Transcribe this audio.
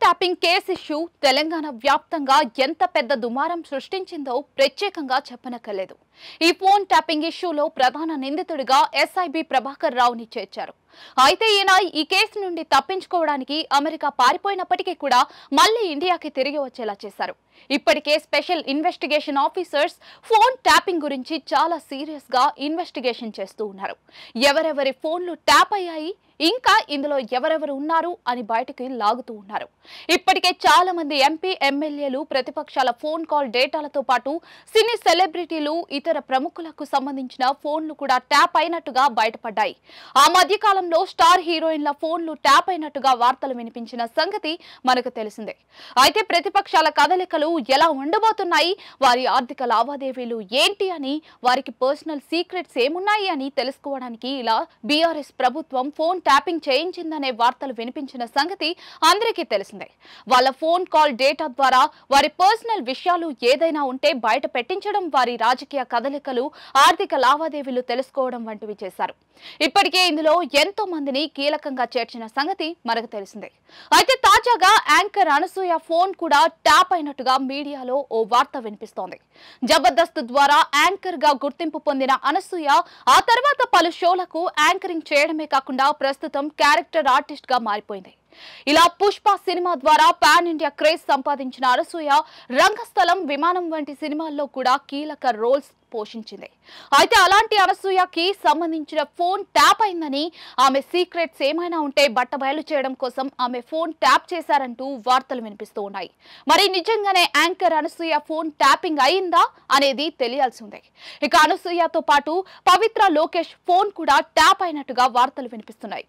Tapping case issue Telangana వ్యాప్తంగా ఎంత పెద్ద దుమారం సృష్టించిందో ప్రత్యేకంగా చెప్పనక్కర్లేదు. ఈ ఫోన్ ట్యాపింగ్ ఇష్యూలో ప్రధాన నిందితుడిగా ఎస్ఐబి ప్రభాకర్ రావుని చేర్చారు. అయితే ఈయన ఈ కేసు నుండి తప్పించుకోవడానికి అమెరికా పారిపోయినప్పటికీ కూడా మళ్లీ ఇండియాకి తిరిగి వచ్చేలా చేశారు. ఇప్పటికే special investigation officers phone tapping గురించి చాలా సీరియస్ గా ఇన్వెస్టిగేషన్ చేస్తూ ఉన్నారు. ఎవరెవరి ఫోన్లు ట్యాప్ అయ్యాయి, ఇంకా ఇందులో ఎవరెవరు ఉన్నారు అని బయటికి లాగుతూ ఉన్నారు. ఇప్పటికే చాలా మంది ఎంపీ, ఎమ్మెల్యేలు, ప్రతిపక్షాల ఫోన్ కాల్ డేటాలతో పాటు సినీ సెలబ్రిటీలు, ఇతర ప్రముఖులకు సంబంధించిన ఫోన్లు కూడా ట్యాప్ అయినట్టుగా బయటపడ్డాయి. ఆ మధ్య కాలంలో స్టార్ హీరోయిన్ల ఫోన్లు ట్యాప్ అయినట్టుగా వార్తలు వినిపించిన సంగతి మనకు తెలిసిందే. అయితే ప్రతిపక్షాల కదలికలు ఎలా ఉండబోతున్నాయి, వారి ఆర్థిక లావాదేవీలు ఏంటి అని, వారికి పర్సనల్ సీక్రెట్స్ ఏమున్నాయి అని తెలుసుకోవడానికి ఇలా బీఆర్ఎస్ ప్రభుత్వం ఫోన్ ట్యాపింగ్ చేయించిందనే వార్తలు వినిపించిన సంగతి అందరికీ తెలిసిందే. వాళ్ళ ఫోన్ కాల్ డేటా ద్వారా వారి పర్సనల్ విషయాలు ఏదైనా ఉంటే బయట పెట్టించడం, వారి రాజకీయ కదలికలు, ఆర్థిక లావాదేవీలు తెలుసుకోవడం వంటివి చేశారు. ఇప్పటికే ఇందులో ఎంతో మందిని కీలకంగా చేర్చిన సంగతి మనకు తెలిసిందే. అయితే తాజాగా యాంకర్ అనసూయ ఫోన్ కూడా ట్యాప్ అయినట్టుగా మీడియాలో ఓ వార్త వినిపిస్తోంది. జబర్దస్త్ ద్వారా యాంకర్ గా గుర్తింపు పొందిన అనసూయ ఆ తర్వాత పలు షోలకు యాంకరింగ్ చేయడమే కాకుండా ప్రస్తుతం క్యారెక్టర్ ఆర్టిస్ట్ గా మారిపోయింది. ఇలా పుష్ప సినిమా ద్వారా పాన్ ఇండియా క్రేజ్ సంపాదించిన అనసూయ రంగస్థలం, విమానం వంటి సినిమాల్లో కూడా కీలక రోల్స్ పోషించింది. అయితే అలాంటి అనసూయకి సంబంధించిన ఫోన్ ట్యాప్ అయిందని, ఆమె సీక్రెట్స్ ఏమైనా ఉంటే బట్టబయలు చేయడం కోసం ఆమె ఫోన్ ట్యాప్ చేశారంటూ వార్తలు వినిపిస్తూ ఉన్నాయి. మరి నిజంగానే యాంకర్ అనసూయ ఫోన్ ట్యాపింగ్ అయిందా అనేది తెలియాల్సి ఉంది. ఇక అనసూయతో పాటు పవిత్ర, లోకేష్ ఫోన్ కూడా ట్యాప్ అయినట్టుగా వార్తలు వినిపిస్తున్నాయి.